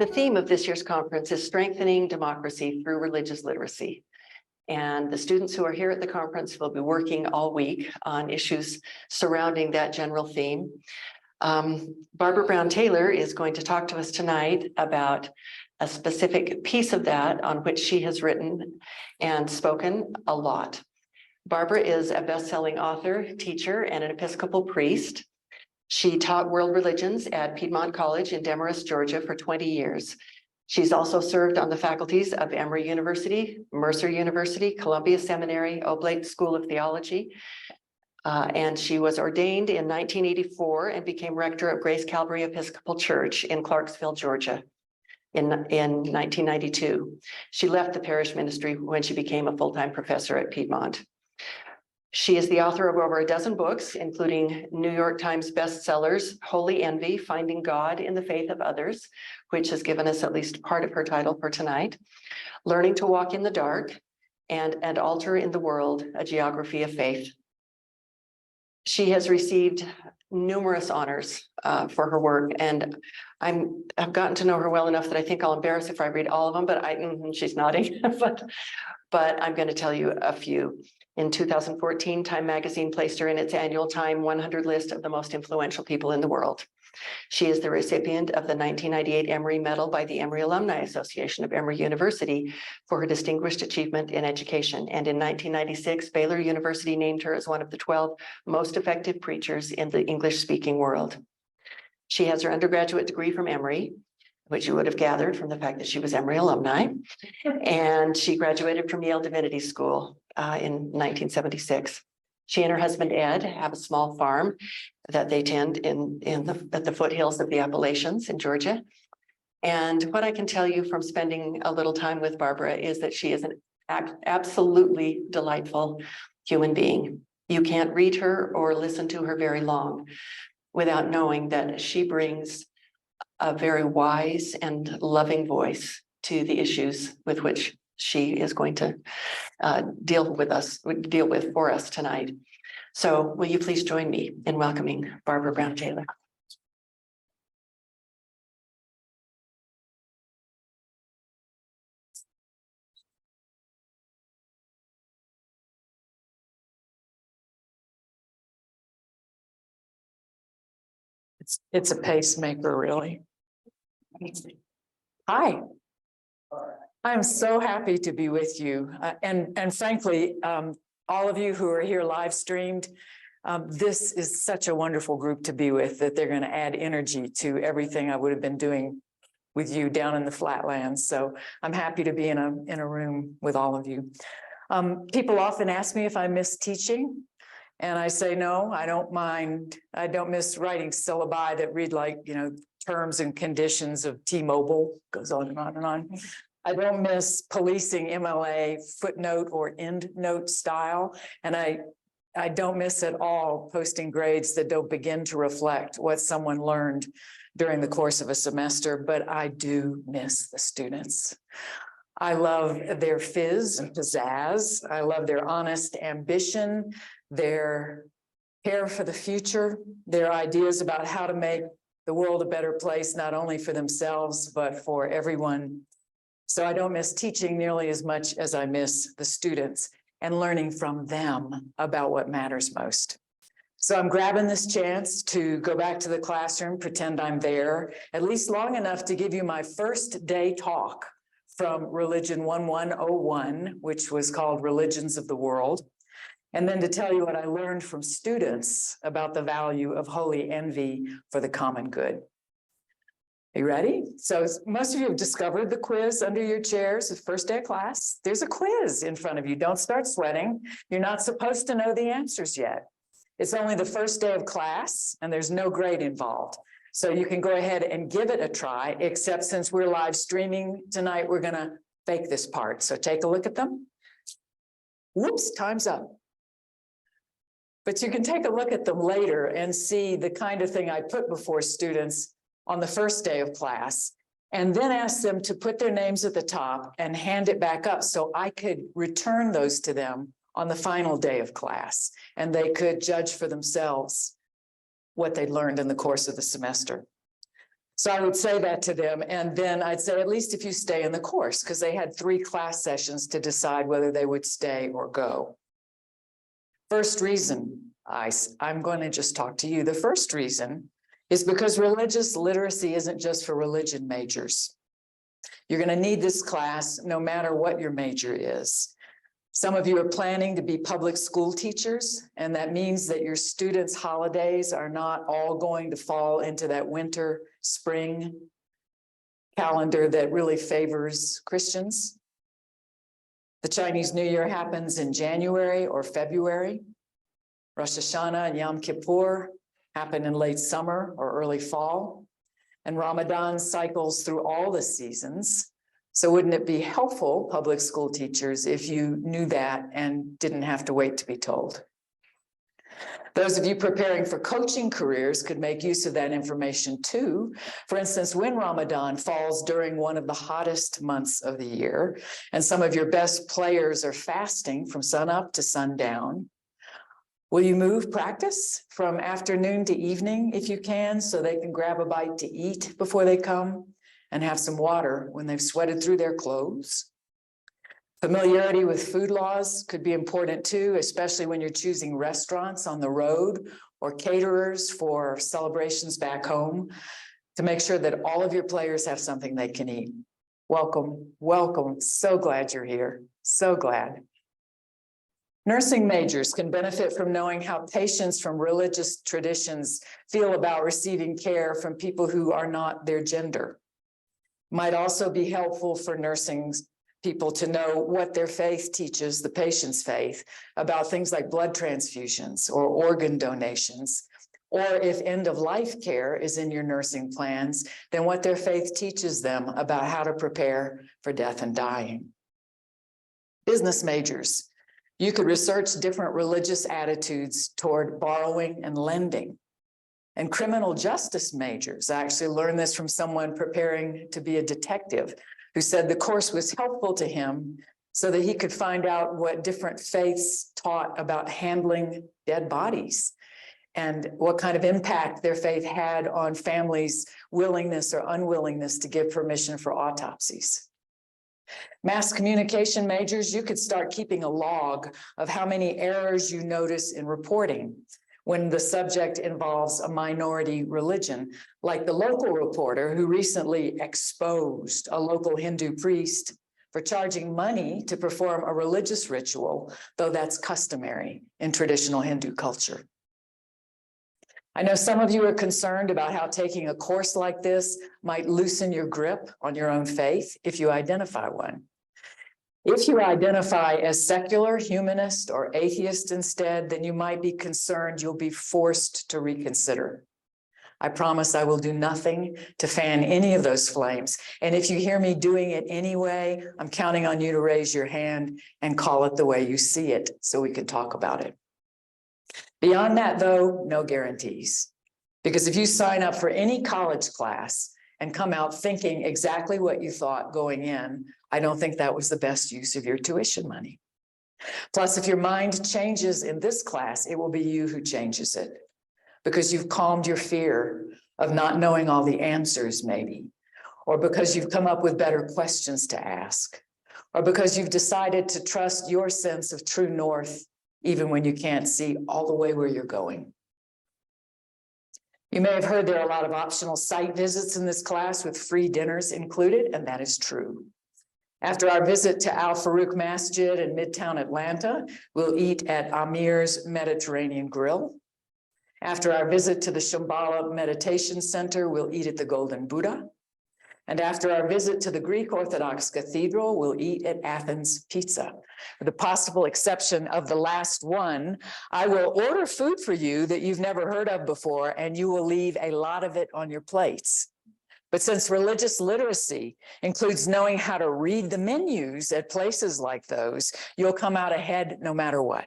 The theme of this year's conference is Strengthening Democracy Through Religious Literacy. And the students who are here at the conference will be working all week on issues surrounding that general theme. Barbara Brown Taylor is going to talk to us tonight about a specific piece of that on which she has written and spoken a lot. Barbara is a best-selling author, teacher, and an Episcopal priest. She taught world religions at Piedmont College in Demorest, Georgia for 20 years. She's also served on the faculties of Emory University, Mercer University, Columbia Seminary, Oblate School of Theology, and she was ordained in 1984 and became rector of Grace Calvary Episcopal Church in Clarksville, Georgia in 1992. She left the parish ministry when she became a full-time professor at Piedmont. She is the author of over a dozen books, including New York Times bestsellers, Holy Envy, Finding God in the Faith of Others, which has given us at least part of her title for tonight, Learning to Walk in the Dark, and An Altar in the World, A Geography of Faith. She has received numerous honors for her work, and I've gotten to know her well enough that I think I'll embarrass if I read all of them, but she's nodding, but I'm going to tell you a few. In 2014, Time magazine placed her in its annual Time 100 list of the most influential people in the world. She is the recipient of the 1998 Emory Medal by the Emory Alumni Association of Emory University for her distinguished achievement in education. And in 1996, Baylor University named her as one of the 12 most effective preachers in the English-speaking world. She has her undergraduate degree from Emory, which you would have gathered from the fact that she was Emory alumni. And she graduated from Yale Divinity School in 1976. She and her husband, Ed, have a small farm that they tend at the foothills of the Appalachians in Georgia. And what I can tell you from spending a little time with Barbara is that she is an absolutely delightful human being. You can't read her or listen to her very long without knowing that she brings a very wise and loving voice to the issues with which she is going to deal with for us tonight. So will you please join me in welcoming Barbara Brown Taylor? It's a pacemaker, really. Hi. I'm so happy to be with you. And frankly, all of you who are here live streamed, this is such a wonderful group to be with, that they're going to add energy to everything I would have been doing with you down in the flatlands. So I'm happy to be in a room with all of you. People often ask me if I miss teaching. And I say, no, I don't mind. I don't miss writing syllabi that read like, terms and conditions of T-Mobile, goes on and on and on. I don't miss policing MLA footnote or end note style. And I don't miss at all posting grades that don't begin to reflect what someone learned during the course of a semester, but I do miss the students. I love their fizz and pizzazz. I love their honest ambition, their care for the future, their ideas about how to make the world a better place, not only for themselves, but for everyone. So I don't miss teaching nearly as much as I miss the students and learning from them about what matters most. So I'm grabbing this chance to go back to the classroom, pretend I'm there, at least long enough to give you my first day talk from Religion 1101, which was called Religions of the World. And then to tell you what I learned from students about the value of holy envy for the common good. Are you ready? So most of you have discovered the quiz under your chairs. The first day of class, there's a quiz in front of you. Don't start sweating. You're not supposed to know the answers yet. It's only the first day of class and there's no grade involved. So you can go ahead and give it a try, except since we're live streaming tonight, we're gonna fake this part. So take a look at them. Whoops, time's up. But you can take a look at them later and see the kind of thing I put before students on the first day of class, and then ask them to put their names at the top and hand it back up so I could return those to them on the final day of class, and they could judge for themselves what they'd learned in the course of the semester. So I would say that to them, and then I'd say, at least if you stay in the course, because they had 3 class sessions to decide whether they would stay or go. First reason, I'm going to just talk to you. The first reason is because religious literacy isn't just for religion majors. You're going to need this class no matter what your major is. Some of you are planning to be public school teachers, and that means that your students' holidays are not all going to fall into that winter, spring calendar that really favors Christians. The Chinese New Year happens in January or February. Rosh Hashanah and Yom Kippur happen in late summer or early fall. And Ramadan cycles through all the seasons. So wouldn't it be helpful, public school teachers, if you knew that and didn't have to wait to be told? Those of you preparing for coaching careers could make use of that information too. For instance, when Ramadan falls during one of the hottest months of the year, and some of your best players are fasting from sunup to sundown, will you move practice from afternoon to evening if you can, so they can grab a bite to eat before they come and have some water when they've sweated through their clothes? Familiarity with food laws could be important too, especially when you're choosing restaurants on the road or caterers for celebrations back home, to make sure that all of your players have something they can eat. Welcome, welcome. So glad you're here. So glad. Nursing majors can benefit from knowing how patients from religious traditions feel about receiving care from people who are not their gender. Might also be helpful for nursing people to know what their faith teaches the patient's faith about things like blood transfusions or organ donations, or if end-of-life care is in your nursing plans, then what their faith teaches them about how to prepare for death and dying. Business majors, you could research different religious attitudes toward borrowing and lending. And criminal justice majors, I actually learned this from someone preparing to be a detective, who said the course was helpful to him so that he could find out what different faiths taught about handling dead bodies and what kind of impact their faith had on families' willingness or unwillingness to give permission for autopsies. Mass communication majors, you could start keeping a log of how many errors you notice in reporting when the subject involves a minority religion, like the local reporter who recently exposed a local Hindu priest for charging money to perform a religious ritual, though that's customary in traditional Hindu culture. I know some of you are concerned about how taking a course like this might loosen your grip on your own faith if you identify one. If you identify as secular, humanist, or atheist instead, then you might be concerned you'll be forced to reconsider. I promise I will do nothing to fan any of those flames. And if you hear me doing it anyway, I'm counting on you to raise your hand and call it the way you see it so we can talk about it. Beyond that, though, no guarantees. Because if you sign up for any college class and come out thinking exactly what you thought going in, I don't think that was the best use of your tuition money. Plus, if your mind changes in this class, it will be you who changes it, because you've calmed your fear of not knowing all the answers, maybe, or because you've come up with better questions to ask, or because you've decided to trust your sense of true north, even when you can't see all the way where you're going. You may have heard there are a lot of optional site visits in this class with free dinners included, and that is true. After our visit to Al Farouk Masjid in Midtown Atlanta, we'll eat at Amir's Mediterranean Grill. After our visit to the Shambhala Meditation Center, we'll eat at the Golden Buddha. And after our visit to the Greek Orthodox Cathedral, we'll eat at Athens Pizza. With the possible exception of the last one, I will order food for you that you've never heard of before, and you will leave a lot of it on your plates. But since religious literacy includes knowing how to read the menus at places like those, you'll come out ahead no matter what.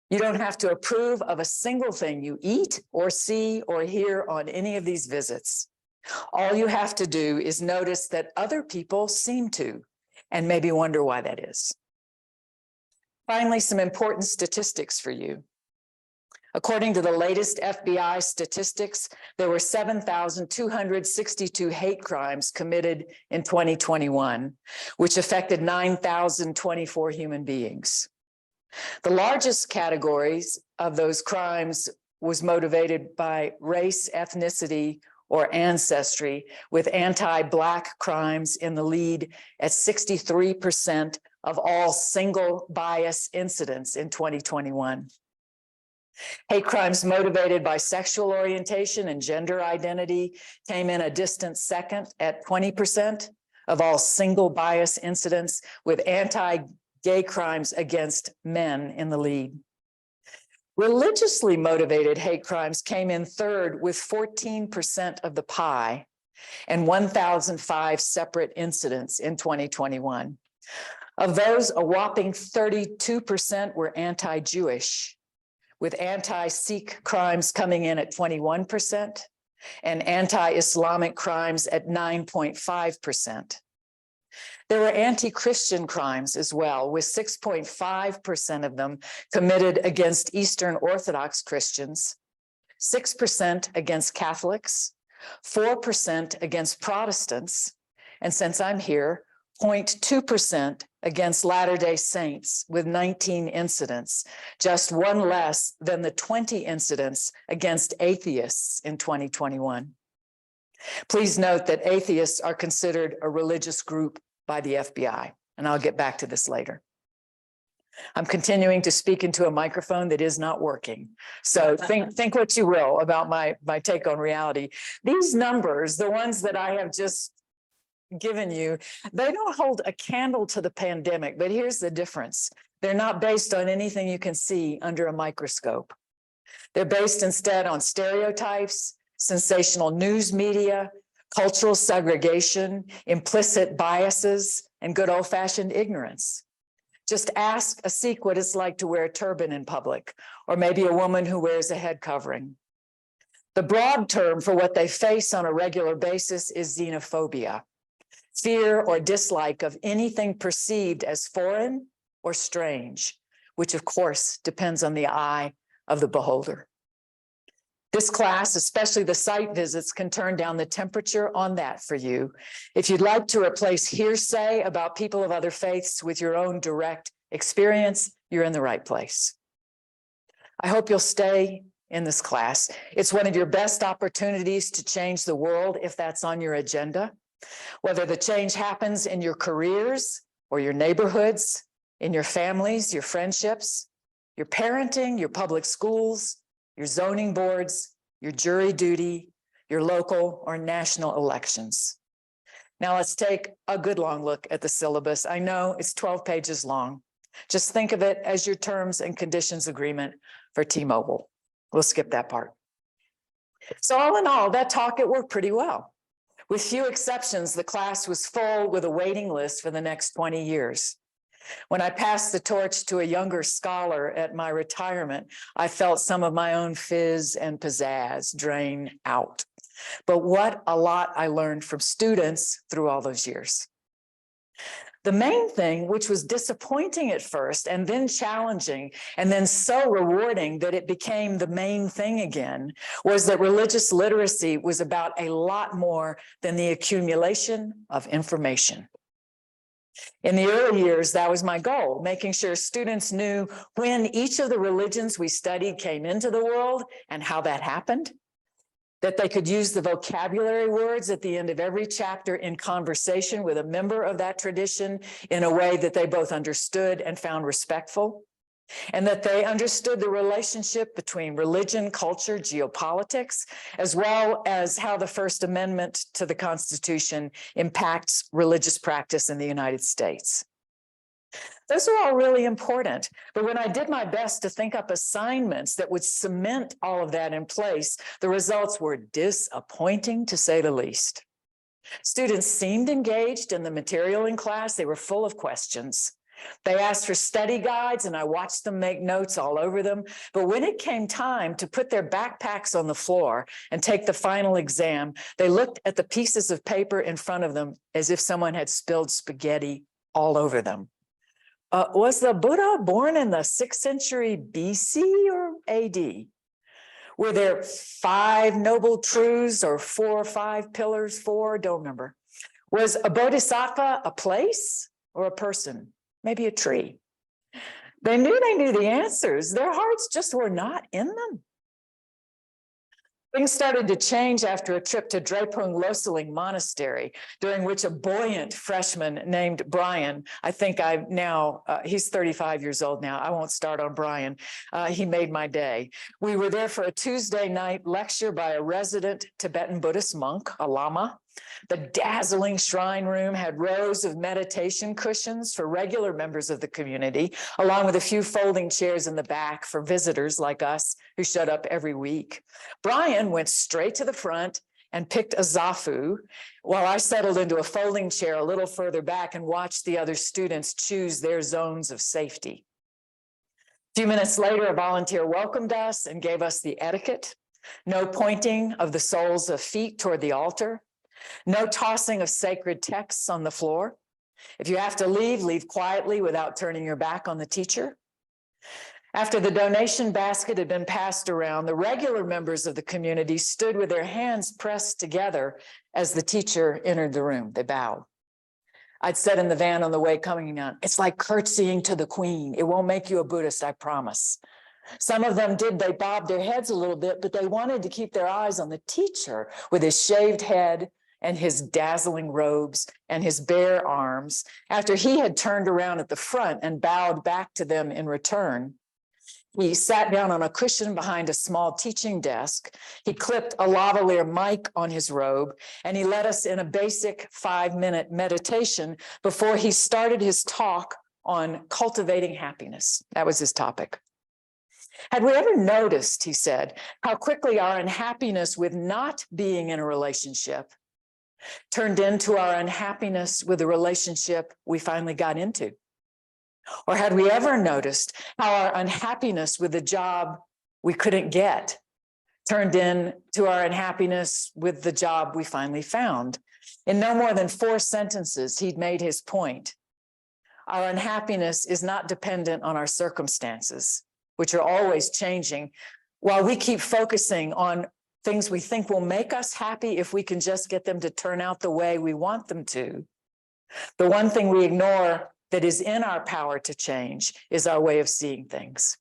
You don't have to approve of a single thing you eat or see or hear on any of these visits. All you have to do is notice that other people seem to, and maybe wonder why that is. Finally, some important statistics for you. According to the latest FBI statistics, there were 7,262 hate crimes committed in 2021, which affected 9,024 human beings. The largest categories of those crimes was motivated by race, ethnicity, or ancestry, with anti-Black crimes in the lead at 63% of all single bias incidents in 2021. Hate crimes motivated by sexual orientation and gender identity came in a distant second at 20% of all single bias incidents, with anti-gay crimes against men in the lead. Religiously motivated hate crimes came in third with 14% of the pie and 1,005 separate incidents in 2021. Of those, a whopping 32% were anti-Jewish, with anti-Sikh crimes coming in at 21% and anti-Islamic crimes at 9.5%. There were anti-Christian crimes as well, with 6.5% of them committed against Eastern Orthodox Christians, 6% against Catholics, 4% against Protestants, and since I'm here, 0.2% against Latter-day Saints with 19 incidents, just one less than the 20 incidents against atheists in 2021. Please note that atheists are considered a religious group by the FBI, and I'll get back to this later. I'm continuing to speak into a microphone that is not working. So think what you will about my take on reality. These numbers, the ones that I have just given you, they don't hold a candle to the pandemic, but here's the difference. They're not based on anything you can see under a microscope. They're based instead on stereotypes, sensational news media, cultural segregation, implicit biases, and good old-fashioned ignorance. Just ask a Sikh what it's like to wear a turban in public, or maybe a woman who wears a head covering. The broad term for what they face on a regular basis is xenophobia, fear or dislike of anything perceived as foreign or strange, which of course depends on the eye of the beholder. This class, especially the site visits, can turn down the temperature on that for you. If you'd like to replace hearsay about people of other faiths with your own direct experience, you're in the right place. I hope you'll stay in this class. It's one of your best opportunities to change the world if that's on your agenda. Whether the change happens in your careers or your neighborhoods, in your families, your friendships, your parenting, your public schools, your zoning boards, your jury duty, your local or national elections. Now let's take a good long look at the syllabus. I know it's 12 pages long. Just think of it as your terms and conditions agreement for T-Mobile. We'll skip that part. So all in all, that talk, it worked pretty well. With few exceptions, the class was full with a waiting list for the next 20 years. When I passed the torch to a younger scholar at my retirement, I felt some of my own fizz and pizzazz drain out. But what a lot I learned from students through all those years. The main thing, which was disappointing at first and then challenging and then so rewarding that it became the main thing again, was that religious literacy was about a lot more than the accumulation of information. In the early years, that was my goal, making sure students knew when each of the religions we studied came into the world and how that happened, that they could use the vocabulary words at the end of every chapter in conversation with a member of that tradition in a way that they both understood and found respectful, and that they understood the relationship between religion, culture, geopolitics, as well as how the First Amendment to the Constitution impacts religious practice in the United States. Those are all really important, but when I did my best to think up assignments that would cement all of that in place, the results were disappointing, to say the least. Students seemed engaged in the material in class. They were full of questions. They asked for study guides, and I watched them make notes all over them. But when it came time to put their backpacks on the floor and take the final exam, they looked at the pieces of paper in front of them as if someone had spilled spaghetti all over them. Was the Buddha born in the 6th century BC or AD? Were there 5 noble truths or 4 or 5 pillars? 4, don't remember. Was a bodhisattva a place or a person? Maybe a tree. They knew the answers. Their hearts just were not in them. Things started to change after a trip to Drepung Loseling Monastery, during which a buoyant freshman named Brian, I think he's 35 years old now. I won't start on Brian. He made my day. We were there for a Tuesday night lecture by a resident Tibetan Buddhist monk, a lama. The dazzling shrine room had rows of meditation cushions for regular members of the community, along with a few folding chairs in the back for visitors like us who showed up every week. Brian went straight to the front and picked a zafu, while I settled into a folding chair a little further back and watched the other students choose their zones of safety. A few minutes later, a volunteer welcomed us and gave us the etiquette. No pointing of the soles of feet toward the altar. No tossing of sacred texts on the floor. If you have to leave, leave quietly without turning your back on the teacher. After the donation basket had been passed around, the regular members of the community stood with their hands pressed together as the teacher entered the room. They bowed. I'd said in the van on the way coming down, it's like curtsying to the queen. It won't make you a Buddhist, I promise. Some of them did, they bobbed their heads a little bit, but they wanted to keep their eyes on the teacher with his shaved head and his dazzling robes and his bare arms, after he had turned around at the front and bowed back to them in return. He sat down on a cushion behind a small teaching desk. He clipped a lavalier mic on his robe, and he led us in a basic 5-minute meditation before he started his talk on cultivating happiness. That was his topic. Had we ever noticed, he said, how quickly our unhappiness with not being in a relationship turned into our unhappiness with the relationship we finally got into? Or had we ever noticed how our unhappiness with the job we couldn't get turned into our unhappiness with the job we finally found? In no more than 4 sentences, he'd made his point. Our unhappiness is not dependent on our circumstances, which are always changing, while we keep focusing on things we think will make us happy if we can just get them to turn out the way we want them to. The one thing we ignore that is in our power to change is our way of seeing things.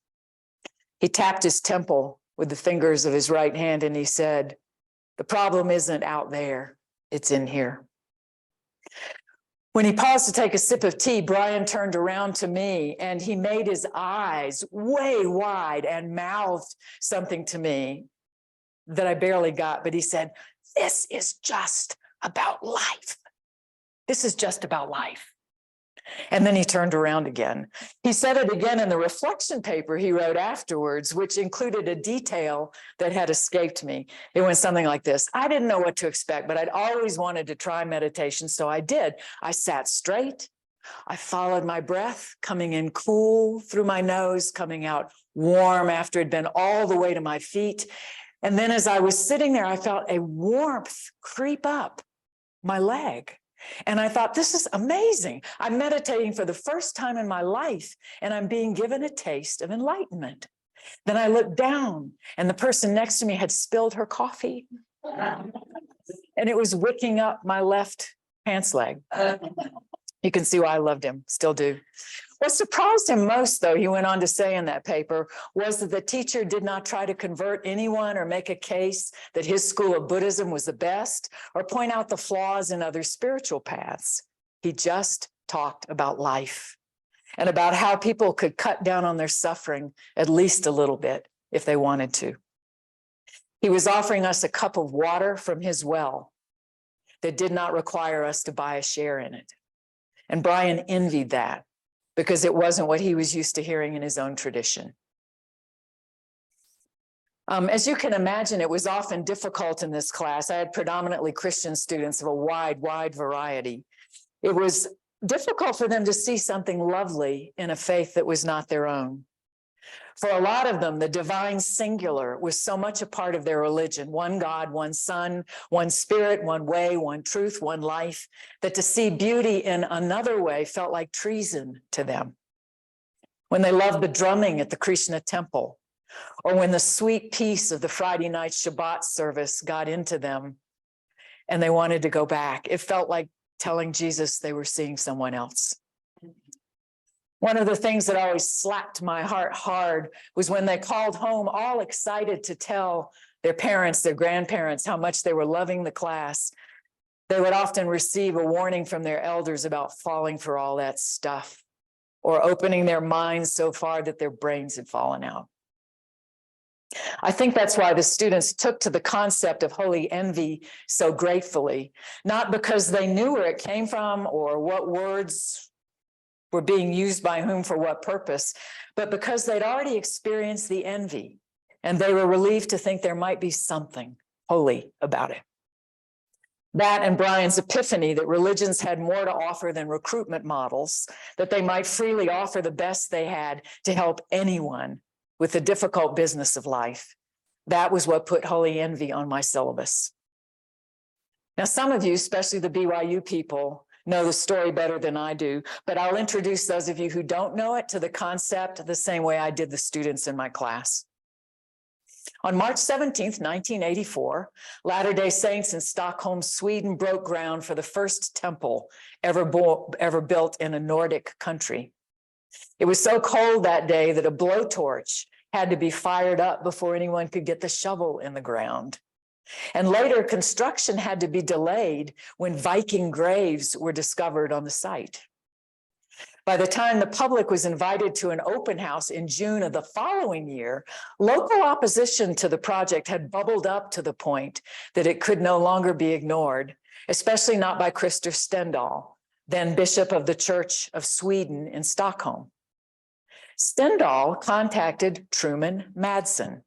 He tapped his temple with the fingers of his right hand and he said, the problem isn't out there, it's in here. When he paused to take a sip of tea, Brian turned around to me and he made his eyes way wide and mouthed something to me that I barely got, but he said, this is just about life. This is just about life. And then he turned around again. He said it again in the reflection paper he wrote afterwards, which included a detail that had escaped me. It went something like this. I didn't know what to expect, but I'd always wanted to try meditation, so I did. I sat straight. I followed my breath, coming in cool through my nose, coming out warm after it'd been all the way to my feet. And then as I was sitting there, I felt a warmth creep up my leg. And I thought, this is amazing. I'm meditating for the first time in my life, and I'm being given a taste of enlightenment. Then I looked down, and the person next to me had spilled her coffee. And it was wicking up my left pants leg. You can see why I loved him, still do. What surprised him most, though, he went on to say in that paper, was that the teacher did not try to convert anyone or make a case that his school of Buddhism was the best or point out the flaws in other spiritual paths. He just talked about life and about how people could cut down on their suffering at least a little bit if they wanted to. He was offering us a cup of water from his well that did not require us to buy a share in it. And Brian envied that, because it wasn't what he was used to hearing in his own tradition. As you can imagine, it was often difficult in this class. I had predominantly Christian students of a wide variety. It was difficult for them to see something lovely in a faith that was not their own. For a lot of them, the divine singular was so much a part of their religion, one God, one Son, one Spirit, one way, one truth, one life, that to see beauty in another way felt like treason to them. When they loved the drumming at the Krishna temple, or when the sweet peace of the Friday night Shabbat service got into them and they wanted to go back. It felt like telling Jesus they were seeing someone else. One of the things that always slapped my heart hard was when they called home all excited to tell their parents, their grandparents, how much they were loving the class. They would often receive a warning from their elders about falling for all that stuff or opening their minds so far that their brains had fallen out. I think that's why the students took to the concept of holy envy so gratefully, not because they knew where it came from or what words were being used by whom for what purpose, but because they'd already experienced the envy and they were relieved to think there might be something holy about it. That and Brian's epiphany that religions had more to offer than recruitment models, that they might freely offer the best they had to help anyone with the difficult business of life. That was what put holy envy on my syllabus. Now, some of you, especially the BYU people, know the story better than I do, but I'll introduce those of you who don't know it to the concept the same way I did the students in my class. On March 17th, 1984, Latter-day Saints in Stockholm, Sweden broke ground for the first temple ever built in a Nordic country. It was so cold that day that a blowtorch had to be fired up before anyone could get the shovel in the ground. And later, construction had to be delayed when Viking graves were discovered on the site. By the time the public was invited to an open house in June of the following year, local opposition to the project had bubbled up to the point that it could no longer be ignored, especially not by Christer Stendahl, then Bishop of the Church of Sweden in Stockholm. Stendahl contacted Truman Madsen,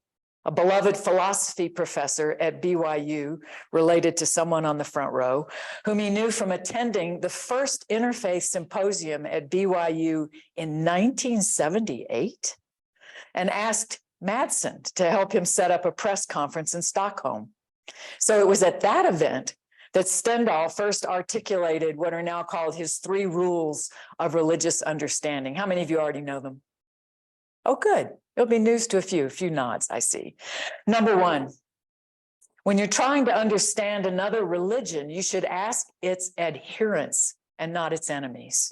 a beloved philosophy professor at BYU, related to someone on the front row, whom he knew from attending the first interfaith symposium at BYU in 1978, and asked Madsen to help him set up a press conference in Stockholm. So it was at that event that Stendahl first articulated what are now called his 3 rules of religious understanding. How many of you already know them? Oh, good. It'll be news to a few nods, I see. Number 1, when you're trying to understand another religion, you should ask its adherents and not its enemies.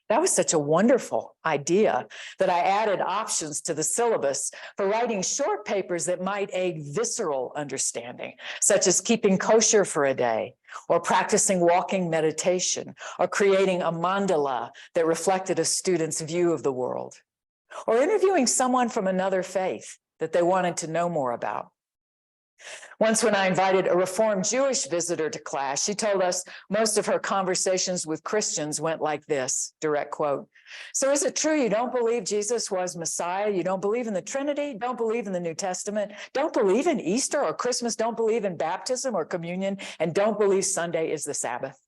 That was such a wonderful idea that I added options to the syllabus for writing short papers that might aid visceral understanding, such as keeping kosher for a day, or practicing walking meditation, or creating a mandala that reflected a student's view of the world, or interviewing someone from another faith that they wanted to know more about. Once when I invited a Reformed Jewish visitor to class, she told us most of her conversations with Christians went like this, direct quote, "So is it true you don't believe Jesus was Messiah? You don't believe in the Trinity? Don't believe in the New Testament? Don't believe in Easter or Christmas? Don't believe in baptism or communion? And don't believe Sunday is the Sabbath?"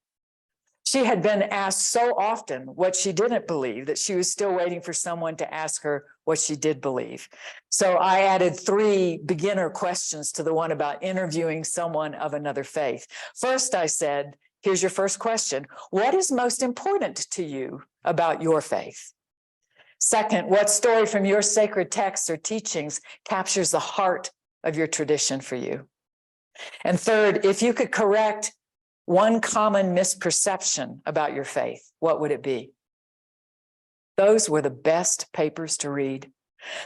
She had been asked so often what she didn't believe that she was still waiting for someone to ask her what she did believe. So I added 3 beginner questions to the one about interviewing someone of another faith. First, I said, here's your first question. What is most important to you about your faith? Second, what story from your sacred texts or teachings captures the heart of your tradition for you? And third, if you could correct one common misperception about your faith, what would it be? Those were the best papers to read.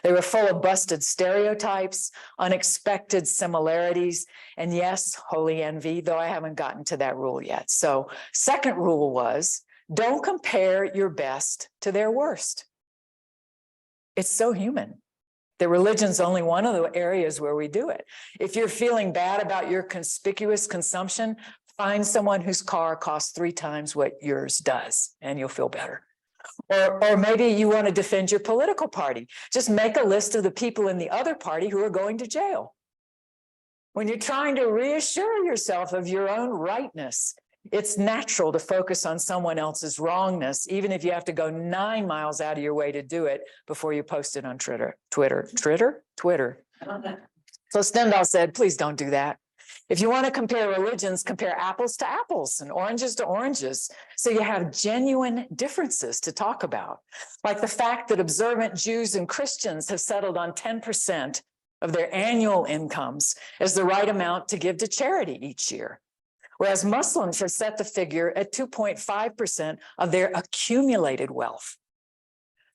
They were full of busted stereotypes, unexpected similarities, and yes, holy envy, though I haven't gotten to that rule yet. So, second rule was, don't compare your best to their worst. It's so human. The religion's only one of the areas where we do it. If you're feeling bad about your conspicuous consumption, find someone whose car costs 3 times what yours does, and you'll feel better. Or maybe you want to defend your political party. Just make a list of the people in the other party who are going to jail. When you're trying to reassure yourself of your own rightness, it's natural to focus on someone else's wrongness, even if you have to go 9 miles out of your way to do it before you post it on Twitter. So Stendahl said, please don't do that. If you want to compare religions, compare apples to apples and oranges to oranges. So you have genuine differences to talk about, like the fact that observant Jews and Christians have settled on 10% of their annual incomes as the right amount to give to charity each year, whereas Muslims have set the figure at 2.5% of their accumulated wealth.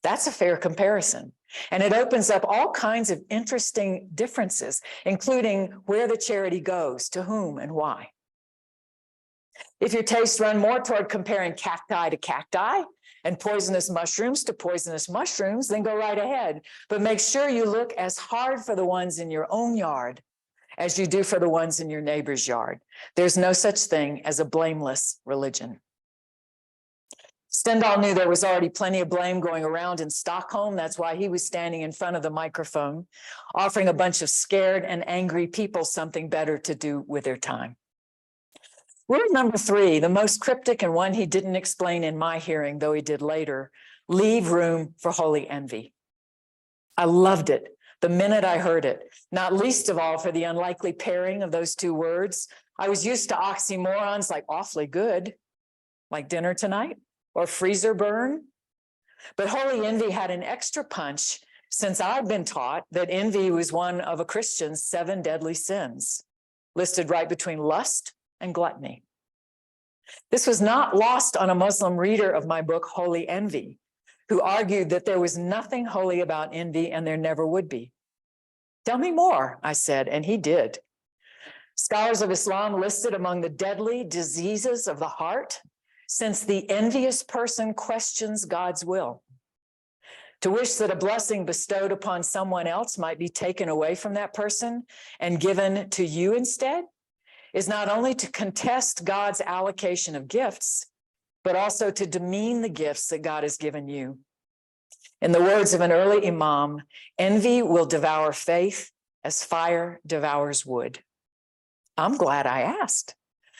That's a fair comparison. And it opens up all kinds of interesting differences, including where the charity goes, to whom and why. If your tastes run more toward comparing cacti to cacti and poisonous mushrooms to poisonous mushrooms, then go right ahead. But make sure you look as hard for the ones in your own yard as you do for the ones in your neighbor's yard. There's no such thing as a blameless religion. Stendhal knew there was already plenty of blame going around in Stockholm. That's why he was standing in front of the microphone, offering a bunch of scared and angry people something better to do with their time. Rule number 3, the most cryptic and one he didn't explain in my hearing, though he did later: leave room for holy envy. I loved it the minute I heard it, not least of all for the unlikely pairing of those two words. I was used to oxymorons like awfully good, like dinner tonight, or freezer burn. But holy envy had an extra punch, since I've been taught that envy was one of a Christian's 7 deadly sins, listed right between lust and gluttony. This was not lost on a Muslim reader of my book, Holy Envy, who argued that there was nothing holy about envy and there never would be. Tell me more, I said, and he did. Scholars of Islam listed among the deadly diseases of the heart, since the envious person questions God's will. To wish that a blessing bestowed upon someone else might be taken away from that person and given to you instead is not only to contest God's allocation of gifts, but also to demean the gifts that God has given you. In the words of an early imam, envy will devour faith as fire devours wood. I'm glad I asked.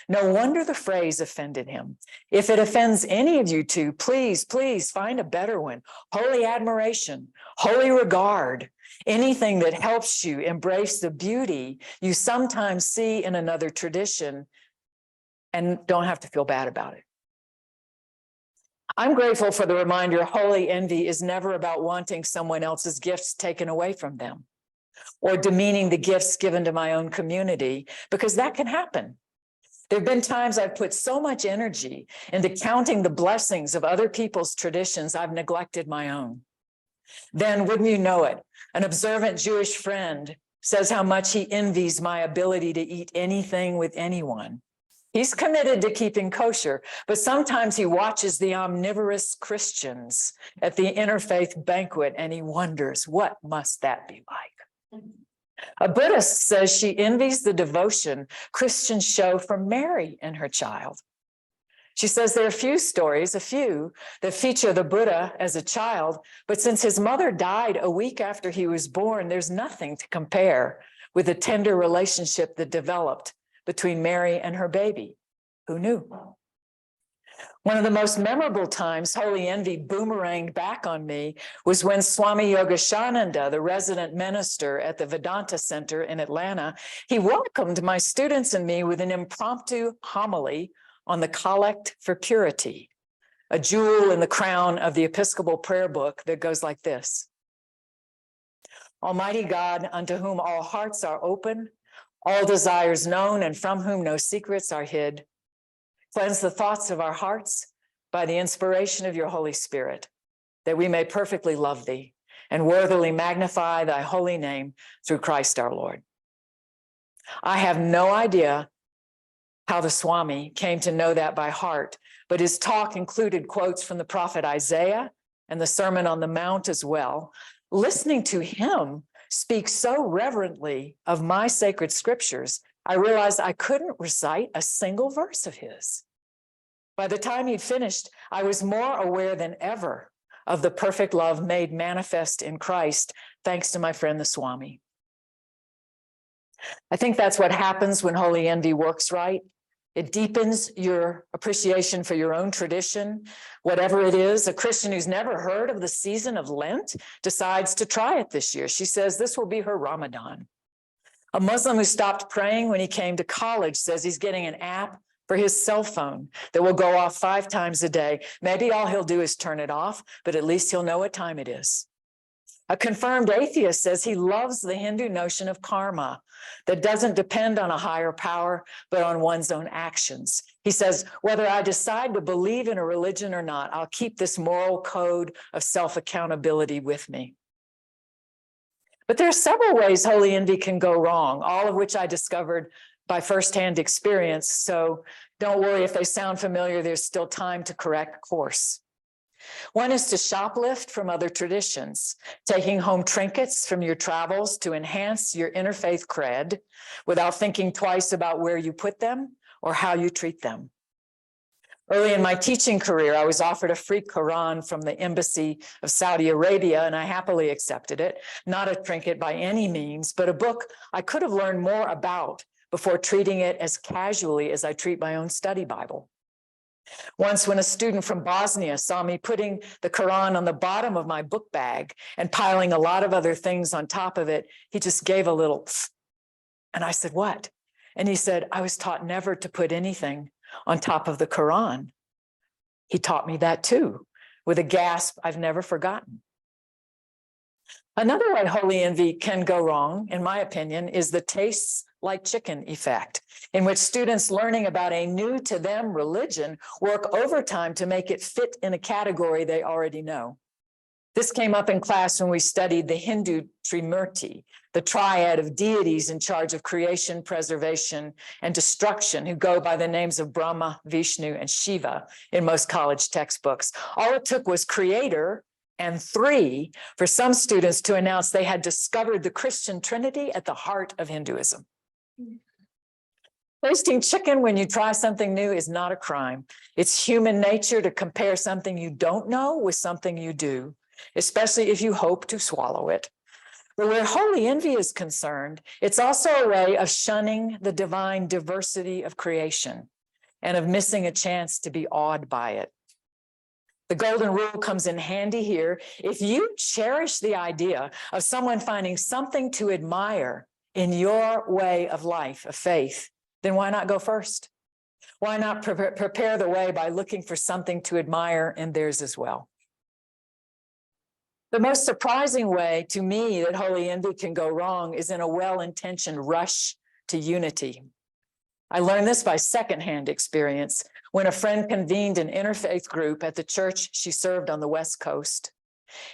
No wonder the phrase offended him. If it offends any of you two, please, please find a better one. Holy admiration, holy regard, anything that helps you embrace the beauty you sometimes see in another tradition and don't have to feel bad about it. I'm grateful for the reminder holy envy is never about wanting someone else's gifts taken away from them or demeaning the gifts given to my own community, because that can happen. There have been times I've put so much energy into counting the blessings of other people's traditions, I've neglected my own. Then, wouldn't you know it, an observant Jewish friend says how much he envies my ability to eat anything with anyone. He's committed to keeping kosher, but sometimes he watches the omnivorous Christians at the interfaith banquet and he wonders, what must that be like? A Buddhist says she envies the devotion Christians show for Mary and her child. She says there are a few stories that feature the Buddha as a child, but since his mother died a week after he was born, there's nothing to compare with the tender relationship that developed between Mary and her baby. Who knew? One of the most memorable times holy envy boomeranged back on me was when Swami Yogashananda, the resident minister at the Vedanta Center in Atlanta, he welcomed my students and me with an impromptu homily on the Collect for Purity, a jewel in the crown of the Episcopal prayer book that goes like this. Almighty God, unto whom all hearts are open, all desires known, and from whom no secrets are hid, cleanse the thoughts of our hearts by the inspiration of your Holy Spirit, that we may perfectly love thee and worthily magnify thy holy name through Christ our Lord. I have no idea how the Swami came to know that by heart, but his talk included quotes from the prophet Isaiah and the Sermon on the Mount as well. Listening to him speak so reverently of my sacred scriptures, I realized I couldn't recite a single verse of his. By the time he'd finished, I was more aware than ever of the perfect love made manifest in Christ, thanks to my friend the Swami. I think that's what happens when holy envy works right. It deepens your appreciation for your own tradition, whatever it is. A Christian who's never heard of the season of Lent decides to try it this year. She says this will be her Ramadan. A Muslim who stopped praying when he came to college says he's getting an app for his cell phone that will go off 5 times a day. Maybe all he'll do is turn it off, but at least he'll know what time it is. A confirmed atheist says he loves the Hindu notion of karma that doesn't depend on a higher power, but on one's own actions. He says, whether I decide to believe in a religion or not, I'll keep this moral code of self-accountability with me. But there are several ways holy envy can go wrong, all of which I discovered by firsthand experience. So don't worry if they sound familiar, there's still time to correct course. One is to shoplift from other traditions, taking home trinkets from your travels to enhance your interfaith cred without thinking twice about where you put them or how you treat them. Early in my teaching career, I was offered a free Quran from the Embassy of Saudi Arabia, and I happily accepted it. Not a trinket by any means, but a book I could have learned more about before treating it as casually as I treat my own study Bible. Once, when a student from Bosnia saw me putting the Quran on the bottom of my book bag and piling a lot of other things on top of it, he just gave a little, and I said, what? And he said, I was taught never to put anything on top of the Quran. He taught me that too, with a gasp I've never forgotten. Another way holy envy can go wrong, in my opinion, is the tastes like chicken effect, in which students learning about a new to them religion work overtime to make it fit in a category they already know. This came up in class when we studied the Hindu Trimurti, the triad of deities in charge of creation, preservation, and destruction, who go by the names of Brahma, Vishnu, and Shiva in most college textbooks. All it took was creator and 3 for some students to announce they had discovered the Christian Trinity at the heart of Hinduism. Tasting chicken when you try something new is not a crime. It's human nature to compare something you don't know with something you do, especially if you hope to swallow it. But where holy envy is concerned, it's also a way of shunning the divine diversity of creation and of missing a chance to be awed by it. The golden rule comes in handy here. If you cherish the idea of someone finding something to admire in your way of life, of faith, then why not go first? Why not prepare the way by looking for something to admire in theirs as well? The most surprising way to me that holy envy can go wrong is in a well-intentioned rush to unity. I learned this by secondhand experience when a friend convened an interfaith group at the church she served on the West Coast.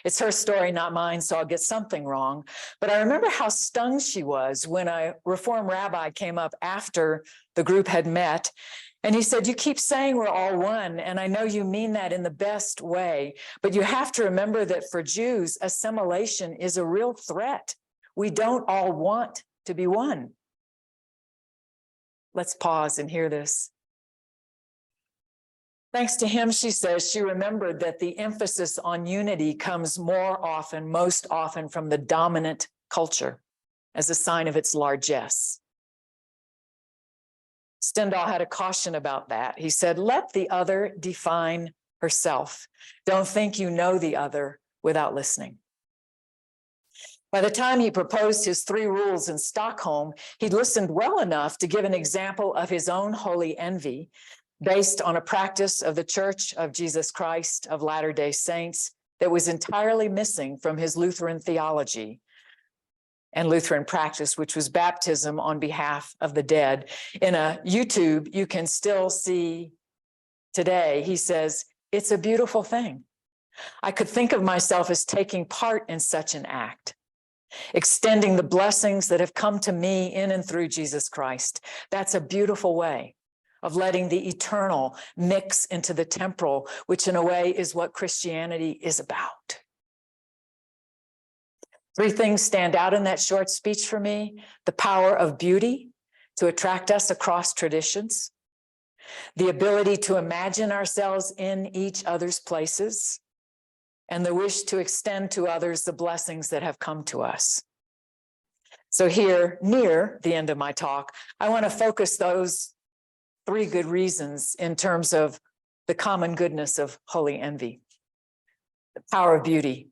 It's her story, not mine, so I'll get something wrong. But I remember how stung she was when a Reform rabbi came up after the group had met. And he said, you keep saying we're all one, and I know you mean that in the best way, but you have to remember that for Jews, assimilation is a real threat. We don't all want to be one. Let's pause and hear this. Thanks to him, she says, she remembered that the emphasis on unity comes more often, most often from the dominant culture as a sign of its largesse. Stendhal had a caution about that. He said, let the other define herself. Don't think you know the other without listening. By the time he proposed his 3 rules in Stockholm, he'd listened well enough to give an example of his own holy envy based on a practice of the Church of Jesus Christ of Latter-day Saints that was entirely missing from his Lutheran theology and Lutheran practice, which was baptism on behalf of the dead. In a YouTube, you can still see today, he says, it's a beautiful thing. I could think of myself as taking part in such an act, extending the blessings that have come to me in and through Jesus Christ. That's a beautiful way of letting the eternal mix into the temporal, which in a way is what Christianity is about. 3 things stand out in that short speech for me: the power of beauty to attract us across traditions, the ability to imagine ourselves in each other's places, and the wish to extend to others the blessings that have come to us. So here, near the end of my talk, I want to focus those 3 good reasons in terms of the common goodness of holy envy. The power of beauty.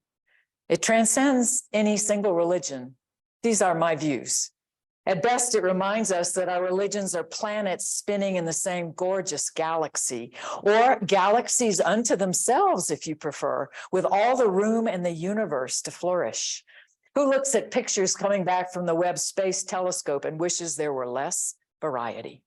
It transcends any single religion. These are my views. At best, it reminds us that our religions are planets spinning in the same gorgeous galaxy, or galaxies unto themselves, if you prefer, with all the room in the universe to flourish. Who looks at pictures coming back from the Webb Space Telescope and wishes there were less variety?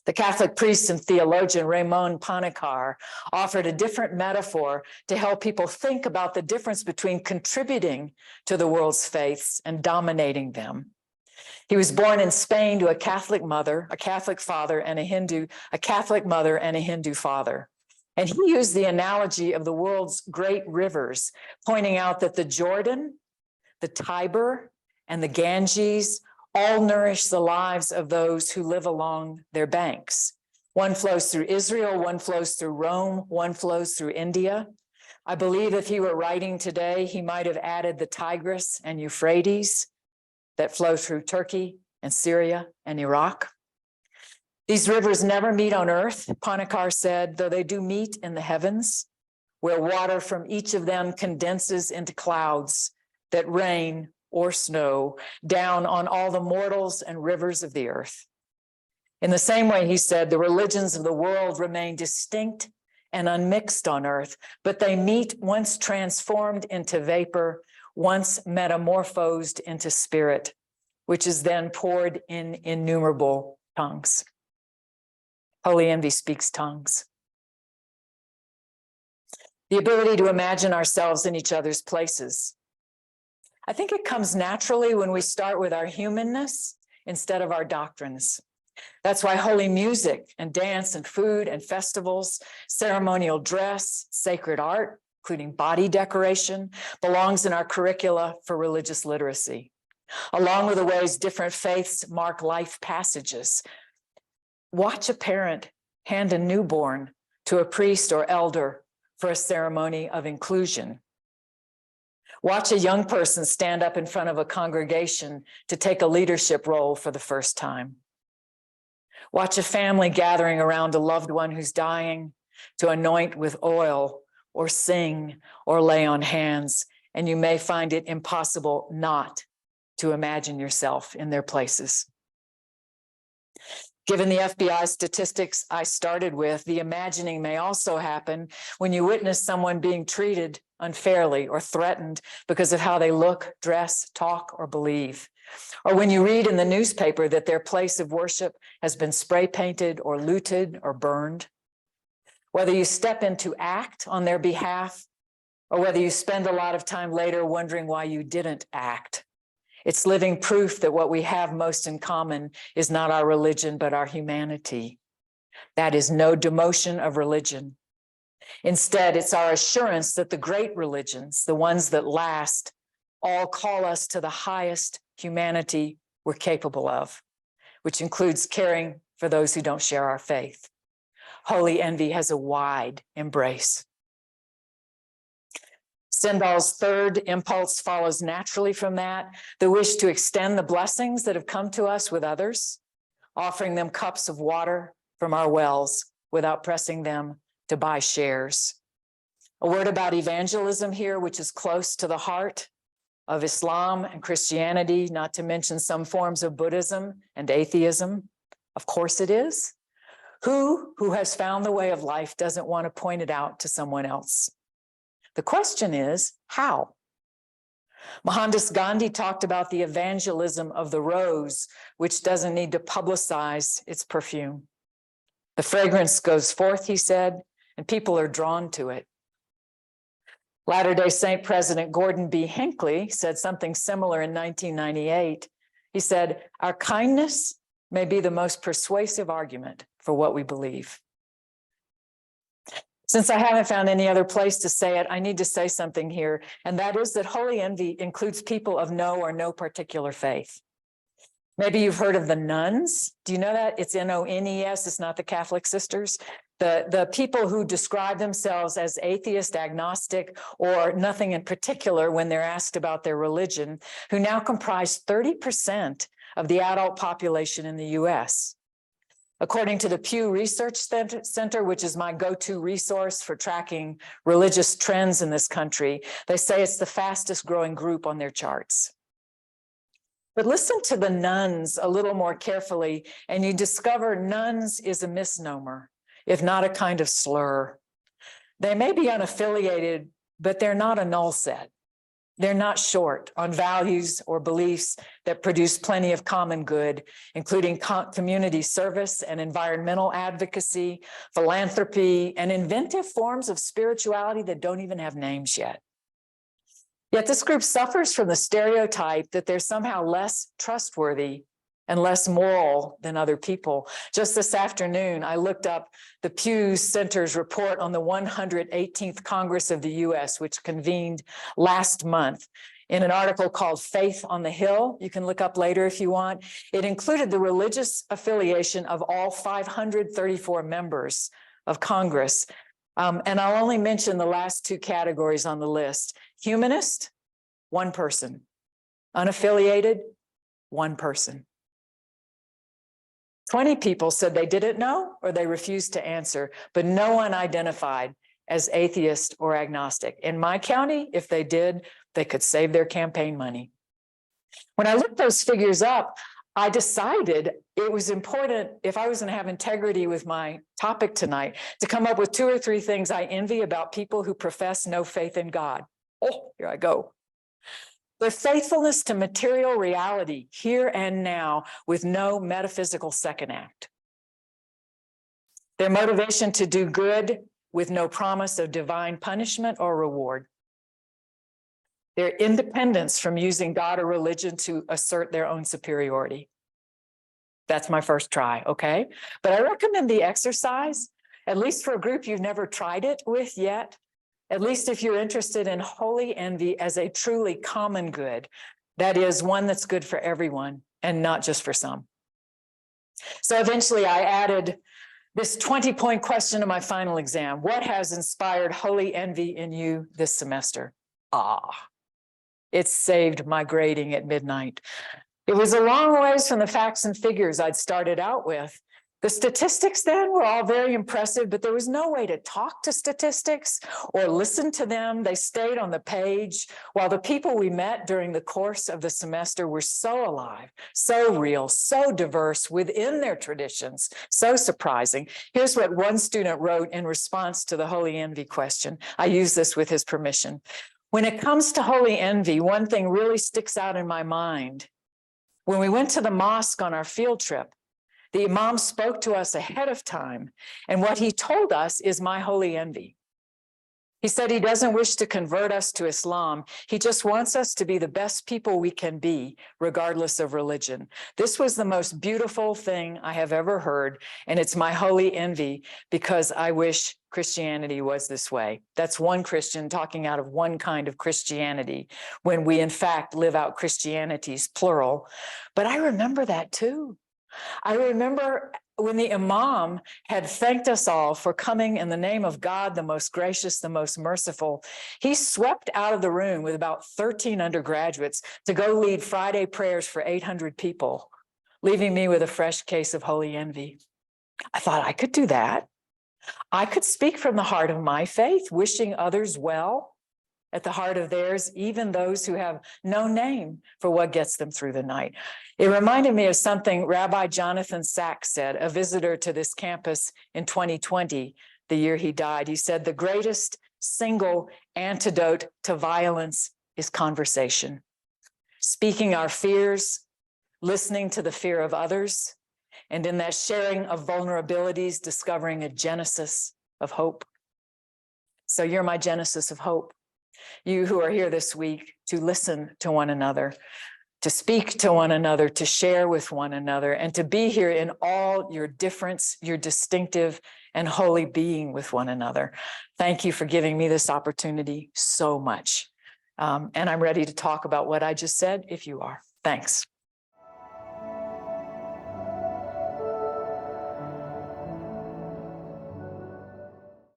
The Catholic priest and theologian Raymond Panikkar offered a different metaphor to help people think about the difference between contributing to the world's faiths and dominating them. He was born in Spain to a Catholic mother, a Catholic father, and a Catholic mother and a Hindu father. And he used the analogy of the world's great rivers, pointing out that the Jordan, the Tiber, and the Ganges all nourish the lives of those who live along their banks. One flows through Israel, one flows through Rome, one flows through India. I believe if he were writing today, he might have added the Tigris and Euphrates that flow through Turkey and Syria and Iraq. These rivers never meet on earth, Panikkar said, though they do meet in the heavens, where water from each of them condenses into clouds that rain or snow down on all the mortals and rivers of the earth. In the same way, he said, the religions of the world remain distinct and unmixed on earth, but they meet once transformed into vapor, once metamorphosed into spirit, which is then poured in innumerable tongues. Holy Envy speaks tongues. The ability to imagine ourselves in each other's places. I think it comes naturally when we start with our humanness instead of our doctrines. That's why holy music and dance and food and festivals, ceremonial dress, sacred art, including body decoration, belongs in our curricula for religious literacy, along with the ways different faiths mark life passages. Watch a parent hand a newborn to a priest or elder for a ceremony of inclusion. Watch a young person stand up in front of a congregation to take a leadership role for the first time. Watch a family gathering around a loved one who's dying to anoint with oil or sing or lay on hands, and you may find it impossible not to imagine yourself in their places. Given the FBI statistics I started with, the imagining may also happen when you witness someone being treated unfairly or threatened because of how they look, dress, talk, or believe. Or when you read in the newspaper that their place of worship has been spray painted or looted or burned. Whether you step in to act on their behalf or whether you spend a lot of time later wondering why you didn't act. It's living proof that what we have most in common is not our religion, but our humanity. That is no demotion of religion. Instead, it's our assurance that the great religions, the ones that last, all call us to the highest humanity we're capable of, which includes caring for those who don't share our faith. Holy Envy has a wide embrace. Stendhal's third impulse follows naturally from that, the wish to extend the blessings that have come to us with others, offering them cups of water from our wells without pressing them to buy shares. A word about evangelism here, which is close to the heart of Islam and Christianity, not to mention some forms of Buddhism and atheism. Of course it is. Who has found the way of life doesn't want to point it out to someone else? The question is, how? Mohandas Gandhi talked about the evangelism of the rose, which doesn't need to publicize its perfume. The fragrance goes forth, he said, and people are drawn to it. Latter-day Saint President Gordon B. Hinckley said something similar in 1998. He said, our kindness may be the most persuasive argument for what we believe. Since I haven't found any other place to say it, I need to say something here, and that is that Holy Envy includes people of no or no particular faith. Maybe you've heard of the nuns. Do you know that? It's N-O-N-E-S, it's not the Catholic sisters. The people who describe themselves as atheist, agnostic, or nothing in particular when they're asked about their religion, who now comprise 30% of the adult population in the US. According to the Pew Research Center, which is my go-to resource for tracking religious trends in this country, they say it's the fastest growing group on their charts. But listen to the nuns a little more carefully, and you discover nuns is a misnomer, if not a kind of slur. They may be unaffiliated, but they're not a null set. They're not short on values or beliefs that produce plenty of common good, including community service and environmental advocacy, philanthropy, and inventive forms of spirituality that don't even have names yet. Yet this group suffers from the stereotype that they're somehow less trustworthy and less moral than other people. Just this afternoon, I looked up the Pew Center's report on the 118th Congress of the US, which convened last month, in an article called Faith on the Hill. You can look up later if you want. It included the religious affiliation of all 534 members of Congress. And I'll only mention the last two categories on the list. Humanist, 1 person. Unaffiliated, 1 person. 20 people said they didn't know or they refused to answer, but no one identified as atheist or agnostic. In my county, if they did, they could save their campaign money. When I looked those figures up, I decided it was important, if I was going to have integrity with my topic tonight, to come up with 2 or 3 things I envy about people who profess no faith in God. Oh, here I go. Their faithfulness to material reality here and now with no metaphysical second act. Their motivation to do good with no promise of divine punishment or reward. Their independence from using God or religion to assert their own superiority. That's my first try, okay? But I recommend the exercise, at least for a group you've never tried it with yet. At least if you're interested in holy envy as a truly common good, that is one that's good for everyone and not just for some. So eventually I added this 20-point question to my final exam. What has inspired holy envy in you this semester? It saved my grading at midnight. It was a long ways from the facts and figures I'd started out with. The statistics then were all very impressive, but there was no way to talk to statistics or listen to them. They stayed on the page, while the people we met during the course of the semester were so alive, so real, so diverse within their traditions, so surprising. Here's what one student wrote in response to the holy envy question. I use this with his permission. When it comes to holy envy, one thing really sticks out in my mind. When we went to the mosque on our field trip, the Imam spoke to us ahead of time, and what he told us is my holy envy. He said he doesn't wish to convert us to Islam. He just wants us to be the best people we can be, regardless of religion. This was the most beautiful thing I have ever heard, and it's my holy envy because I wish Christianity was this way. That's one Christian talking out of one kind of Christianity, when we in fact live out Christianities, plural. But I remember that too. I remember when the Imam had thanked us all for coming in the name of God, the most gracious, the most merciful. He swept out of the room with about 13 undergraduates to go lead Friday prayers for 800 people, leaving me with a fresh case of holy envy. I thought I could do that. I could speak from the heart of my faith, wishing others well at the heart of theirs, even those who have no name for what gets them through the night. It reminded me of something Rabbi Jonathan Sachs said, a visitor to this campus in 2020, the year he died. He said, the greatest single antidote to violence is conversation. Speaking our fears, listening to the fear of others, and in that sharing of vulnerabilities, discovering a genesis of hope. So you're my genesis of hope. You who are here this week to listen to one another, to speak to one another, to share with one another, and to be here in all your difference, your distinctive and holy being with one another. Thank you for giving me this opportunity so much. And I'm ready to talk about what I just said if you are. Thanks.